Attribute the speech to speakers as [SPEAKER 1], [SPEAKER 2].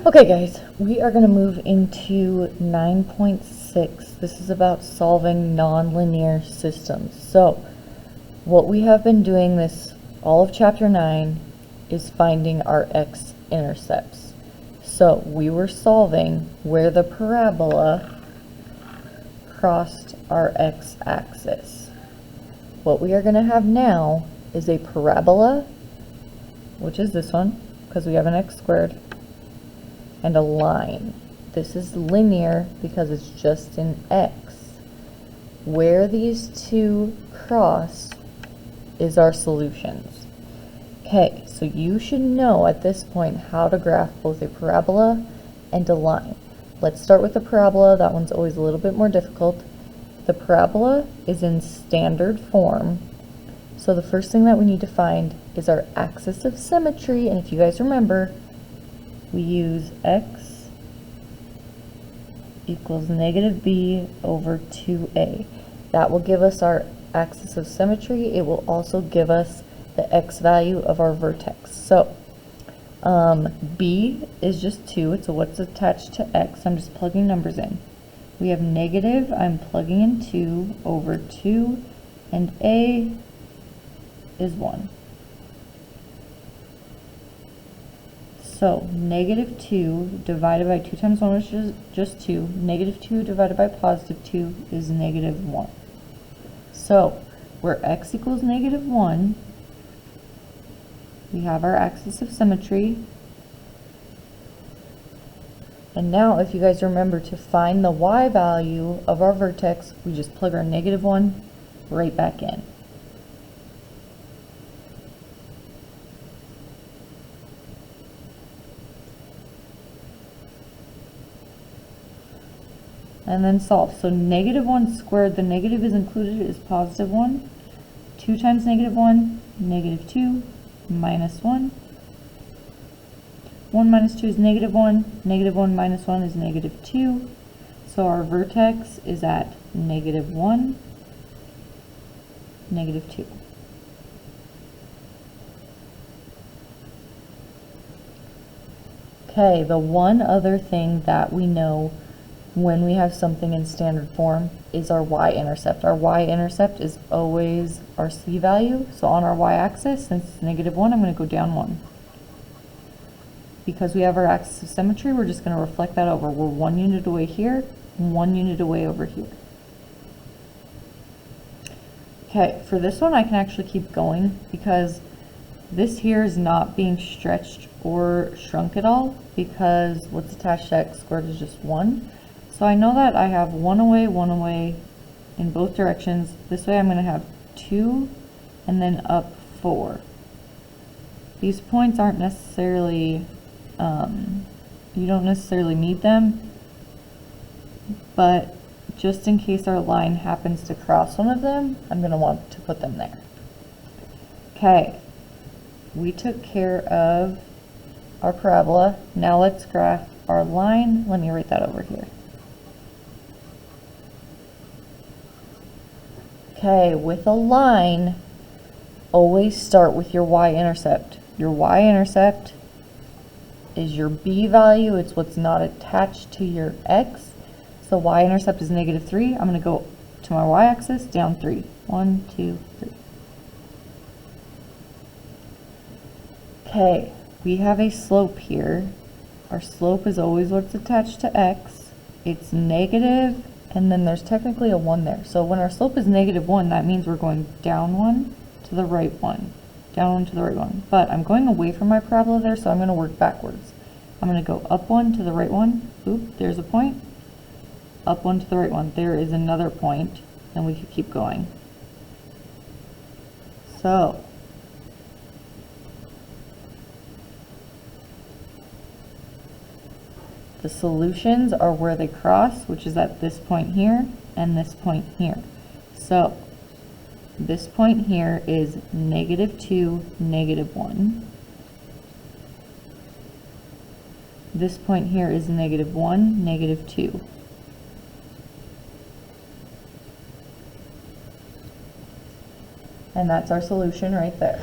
[SPEAKER 1] Okay guys, we are going to move into 9.6. This is about solving nonlinear systems. So, what we have been doing this all of chapter 9 is finding our x-intercepts. So, we were solving where the parabola crossed our x-axis. What we are going to have now is a parabola, which is this one, because we have an x squared, and a line. This is linear because it's just in x. Where these two cross is our solutions. Okay, so you should know at this point how to graph both a parabola and a line. Let's start with the parabola. That one's always a little bit more difficult. The parabola is in standard form. So the first thing that we need to find is our axis of symmetry, and if you guys remember, we use x equals negative b over 2a. That will give us our axis of symmetry. It will also give us the x value of our vertex. So b is just 2, so what's attached to x? I'm just plugging numbers in. We have negative, I'm plugging in 2 over 2, and a is 1. So, negative 2 divided by 2 times 1, which is just 2. Negative 2 divided by positive 2 is negative 1. So, where x equals negative 1, we have our axis of symmetry. And now, if you guys remember to find the y value of our vertex, we just plug our negative 1 right back in. And then solve. So negative 1 squared, the negative is included, is positive 1. 2 times negative 1, negative 2, minus 1. 1 minus 2 is negative 1. Negative 1 minus 1 is negative 2. So our vertex is at negative 1, negative 2. Okay, the one other thing that we know when we have something in standard form is our y-intercept. Our y-intercept is always our c value. So on our y-axis, since it's negative 1, I'm going to go down 1. Because we have our axis of symmetry, we're just going to reflect that over. We're 1 unit away here, 1 unit away over here. Okay, for this one I can actually keep going because this here is not being stretched or shrunk at all because what's attached to x squared is just 1. So I know that I have 1 away in both directions. This way I'm going to have 2 and then up 4. These points aren't necessarily, you don't necessarily need them, but just in case our line happens to cross one of them, I'm going to want to put them there. Okay, we took care of our parabola. Now let's graph our line. Let me write that over here. Okay, with a line, always start with your y-intercept. Your y-intercept is your b value. It's what's not attached to your x. So y-intercept is negative 3. I'm going to go to my y-axis, down 3. 1, 2, 3. Okay, we have a slope here. Our slope is always what's attached to x. It's negative, and then there's technically a 1 there. So when our slope is negative 1, that means we're going down 1 to the right 1. Down 1 to the right 1. But I'm going away from my parabola there, so I'm going to work backwards. I'm going to go up 1 to the right 1. Oop, there's a point. Up 1 to the right 1. There is another point, and we could keep going. So, the solutions are where they cross, which is at this point here and this point here. So this point here is negative 2, negative 1. This point here is negative 1, negative 2. And that's our solution right there.